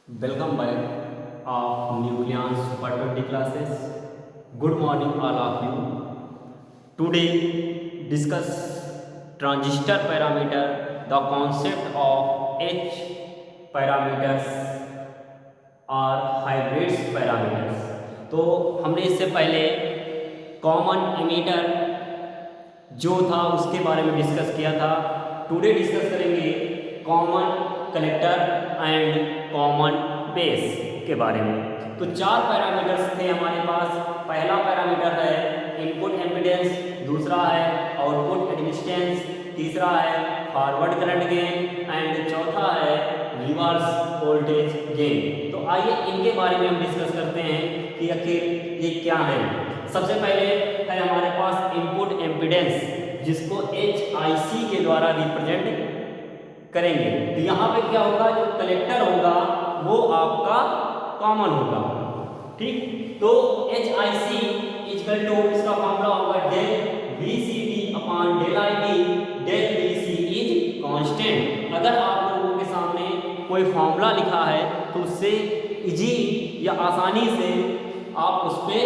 Welcome back of Nucleons for 20 classes. Good morning all of you. Today discuss transistor parameter, the concept of H parameters और hybrids parameters. तो हमने इससे पहले common ammeter जो था उसके बारे में डिस्कस किया था। टुडे डिस्कस करेंगे common collector and common base के बारे में। तो चार पैरामीटर्स थे हमारे पास। पहला पैरामीटर है इनपुट एम्पीडेंस, दूसरा है आउटपुट एडमिटेंस, तीसरा है फॉरवर्ड करंट गेन एंड चौथा है रिवर्स वोल्टेज गेन। तो आइए इनके बारे में हम डिस्कस करते हैं कि आखिर ये क्या है। सबसे पहले है हमारे पास इनपुट एम्पीडेंस, जिसको HIC के द्वारा रिप्रेजेंट करेंगे। तो यहाँ पे क्या होगा, जो कलेक्टर होगा वो आपका कॉमन होगा, ठीक। तो HIC इक्वल टू इसका फॉर्मूला होगा del VCD upon del IB, del VC is constant. अगर आप लोगों के सामने कोई फॉर्मूला लिखा है तो उससे इजी या आसानी से आप उस पर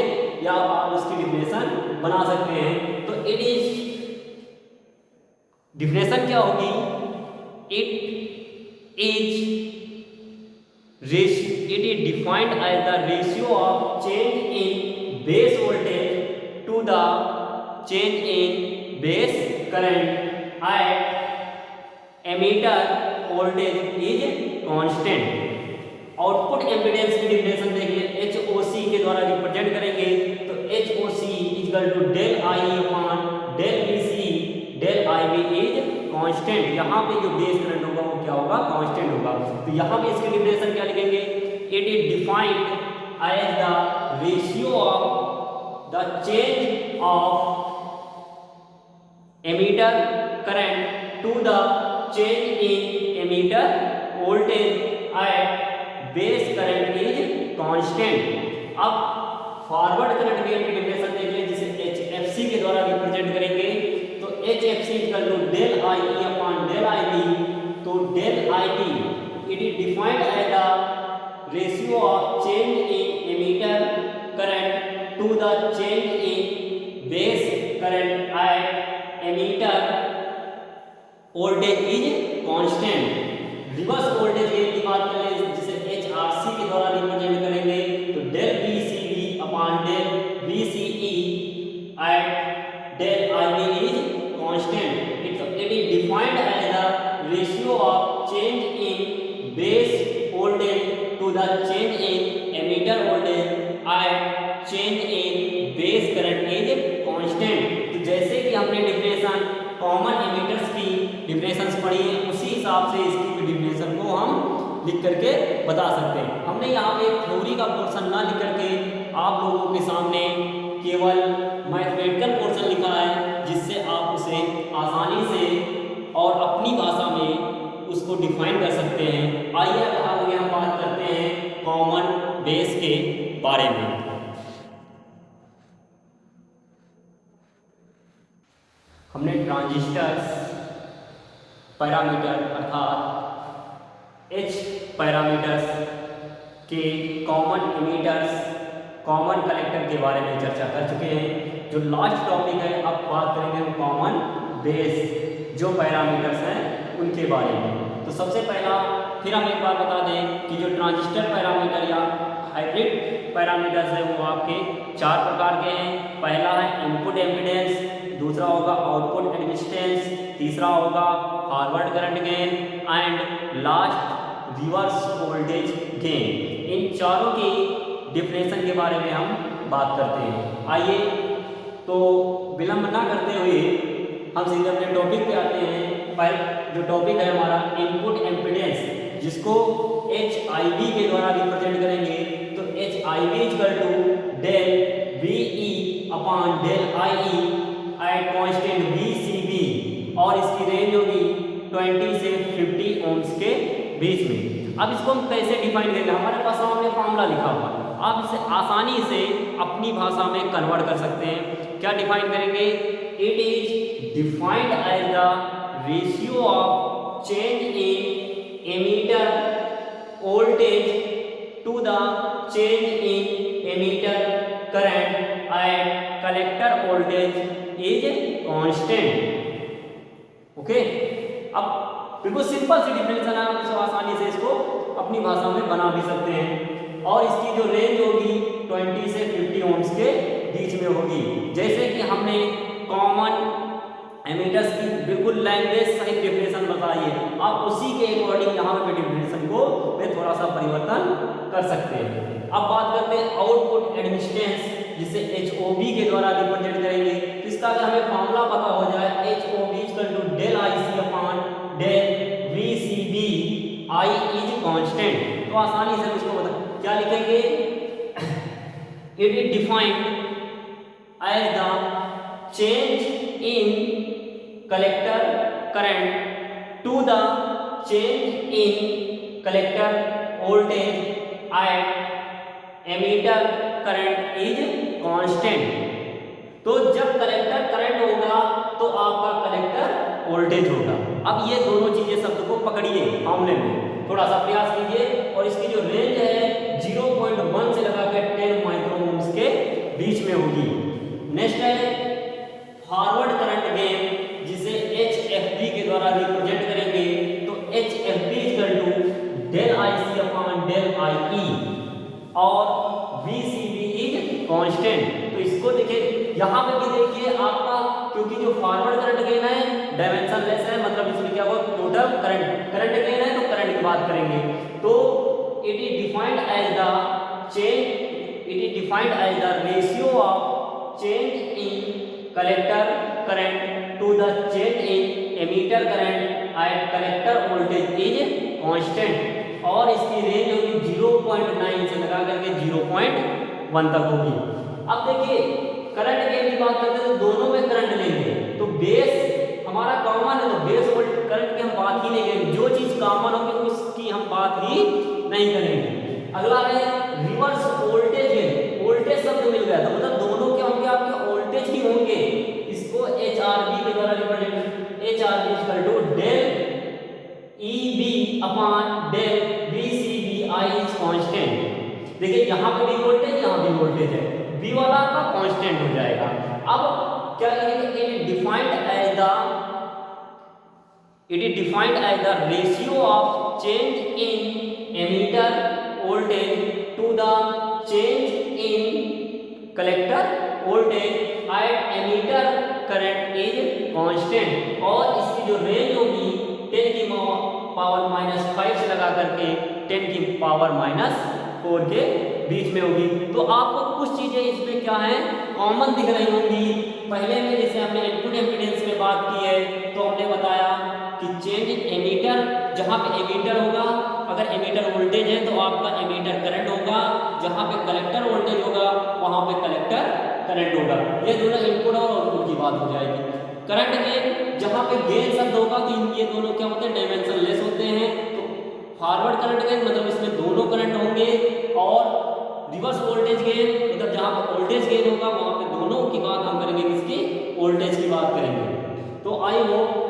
या आप उसकी डिफिनेशन बना सकते हैं। तो इट इज डिफिनेशन क्या होगी, it is defined as the ratio of change in base voltage to the change in base current at emitter voltage is constant। Output impedance की डिफिनेशन देखिए, HOC के द्वारा रिप्रेजेंट करेंगे। तो HOC equal to del IE upon del VC del IB is constant. यहाँ पे जो base current होगा वो क्या होगा, कांस्टेंट होगा। तो यहाँ पे इसकी डिफिनेशन क्या लिखेंगे, it is defined as the ratio of the change of emitter current to the change in emitter voltage at base current is constant. अब फॉरवर्ड करंट गेन की डिफिनेशन देखिए, जिसे HFC के द्वारा रिप्रेजेंट करेंगे। तो HFC equal to del IE upon del IB। तो del IB it is defined as the ratio of change in emitter current to the change in base current eight ammeter voltage is constant. Reverse voltage gain की बात करें, जिसे HRC के द्वारा represent करेंगे। तो del VCB upon del VCE at del IB is constant. It is defined as the ratio of change in base voltage to the change in emitter voltage at change in base current is constant. तो जैसे कि हमने definition common emitters की definitions पढ़ी है, उसी हिसाब से इसकी भी डिफिनेशन को हम लिख करके बता सकते हैं। हमने यहाँ पे थ्योरी का पोर्शन ना लिख करके आप लोगों के सामने केवल मैथमेटिकल पोर्शन लिखा है, जिससे आप उसे आसानी से और अपनी भाषा में उसको डिफाइन कर सकते हैं। आइए अब आगे हम बात करते हैं कॉमन बेस के बारे में। हमने ट्रांजिस्टर्स पैरामीटर अर्थात H पैरामीटर्स के कॉमन एमीटर्स, कॉमन कलेक्टर के बारे में चर्चा कर चुके हैं। जो लास्ट टॉपिक है, अब बात करेंगे हम कॉमन बेस जो पैरामीटर्स हैं उनके बारे में। तो सबसे पहला फिर हम एक बार बता दें कि जो ट्रांजिस्टर पैरामीटर या हाइब्रिड पैरामीटर्स है वो आपके चार प्रकार के हैं। पहला है इनपुट एम्पीडेंस, दूसरा होगा आउटपुट एडमिटेंस, तीसरा होगा forward current gain and last reverse voltage gain. इन चारों की डिफिनेशन के बारे में हम बात करते हैं। आइए तो विलंब ना करते हुए हम सीधे अपने टॉपिक पे आते हैं। पहले जो टॉपिक है हमारा इनपुट एम्पीडेंस, जिसको HIB के द्वारा रिप्रेजेंट करेंगे। तो HIB equal to del VE upon del IE at constant VCB, और इसकी रेंज होगी 20 से 50 ओम्स के बीच में। अब इसको हम कैसे डिफाइन करेंगे, हमारे पास सामने फॉर्मूला लिखा हुआ है, आप इसे आसानी से अपनी भाषा में कन्वर्ट कर सकते हैं। क्या डिफाइन करेंगे, it is defined as the ratio of change in emitter voltage change in emitter current at collector voltage is constant। Okay, अब बिल्कुल सिंपल सी डिफरेंशियल है, आप इसको आसानी से इसको अपनी भाषा में बना भी सकते हैं। और इसकी जो रेंज होगी 20 से 50 ओम्स के बीच में होगी। जैसे कि हमने कॉमन एमीटर्स की बिल्कुल लैंग्वेज सही डेफिनेशन बताई है, आप उसी के अकॉर्डिंग यहाँ पे डेफिनेशन को में थोड़ा सा परिवर्तन कर सकते हैं। अब बात करते हैं आउटपुट एडमिटेंस, जिसे HOV के द्वारा रिप्रेजेंट करेंगे। तो इसका अगर हमें फॉर्मूला पता हो जाए, HOV del IC upon del VCB, I is constant, तो आसानी से हम इसको बता क्या लिखेंगे, it is defined as the change in collector current to the change in collector voltage at emitter current is constant। तो जब कलेक्टर करंट होगा तो आपका कलेक्टर वोल्टेज होगा। अब ये दोनों चीजें शब्द को पकड़िए, फॉर्मूले में थोड़ा सा प्रयास कीजिए। और इसकी जो रेंज है 0.1 से लगा के 10 माइक्रो ओम्स के बीच में होगी। नेक्स्ट है फॉरवर्ड करंट गेन, जिसे HFB के द्वारा रिप्रेजेंट करेंगे। तो HFB equal to del IC upon del IE और VCB इज कांस्टेंट। तो इसको देखिए, यहाँ पे भी देखिए आपका, क्योंकि जो फॉरवर्ड करंट गेन है डायमेंशन लेस है, मतलब इसमें क्या होगा, टोटल करंट गेन है तो करंट की बात करेंगे। तो it is defined as the change, it is defined as the ratio of change in collector current to the change in emitter current at collector voltage is constant। और इसकी range होगी 0.9 से लगा करके 0.1 तक होगी। अब देखिए करंट की भी बात करते हैं तो दोनों में करंट लेंगे, तो बेस हमारा कॉमन है तो बेस वोल्ट करंट की हम बात ही नहीं करेंगे, जो चीज कॉमन होगी उसकी हम बात ही नहीं करेंगे। अगला है रिवर्स वोल्टेज गेन, वोल्टेज शब्द मिल गया तो मतलब दोनों क्या होंगे, आपके वोल्टेज ही होंगे। इसको HRV के द्वारा represent, HRV equal to del EB upon del VCB, I is constant. देखिए यहाँ पे भी वोल्टेज, यहाँ भी वोल्टेज है, V वाला आपका कांस्टेंट हो जाएगा। अब क्या लिखेंगे, it is defined as the ratio of change in emitter voltage to the change in collector voltage at emitter current is constant. और इसकी जो रेंज होगी 10 की पावर -5 से लगा करके 10 की पावर -4 के बीच में होगी। तो आपको कुछ चीजें इसमें क्या है, कॉमन दिख रही होंगी। पहले में जैसे हमने इनपुट एमिटेंस में बात की है तो हमने बताया कि चेंज एमीटर, जहाँ पे एमीटर होगा, अगर एमीटर वोल्टेज है तो आपका एमीटर करंट होगा, जहाँ पे कलेक्टर वोल्टेज होगा वहाँ पे कलेक्टर करंट होगा। ये दोनों इनपुट और आउटपुट की बात हो जाएगी। करंट गेन, जहाँ पे गेन शब्द होगा तो ये दोनों क्या होते हैं, डायमेंशन लेस होते हैं। तो फॉरवर्ड करंट गेन मतलब इसमें दोनों करंट होंगे, और रिवर्स वोल्टेज गेन मतलब जहाँ पे वोल्टेज गेन होगा वहाँ पे दोनों की बात हम करेंगे, किसकी, वोल्टेज की बात करेंगे। तो आई होप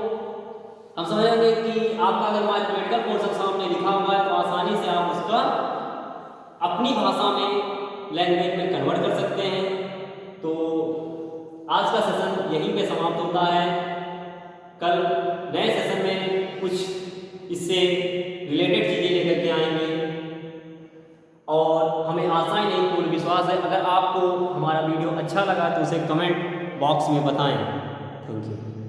हम समझेंगे कि आपका अगर मैथमेटिकल पोर्शन सामने लिखा हुआ है तो आसानी से आप उसका अपनी भाषा में लैंग्वेज में कन्वर्ट कर सकते हैं। तो आज का सेशन यहीं पे समाप्त होता है। कल नए सेशन में कुछ इससे रिलेटेड चीज़ें लेकर के आएंगे, और हमें आशा ही नहीं पूर्ण विश्वास है अगर आपको हमारा वीडियो अच्छा लगा तो उसे कमेंट बॉक्स में बताएं। Thank you.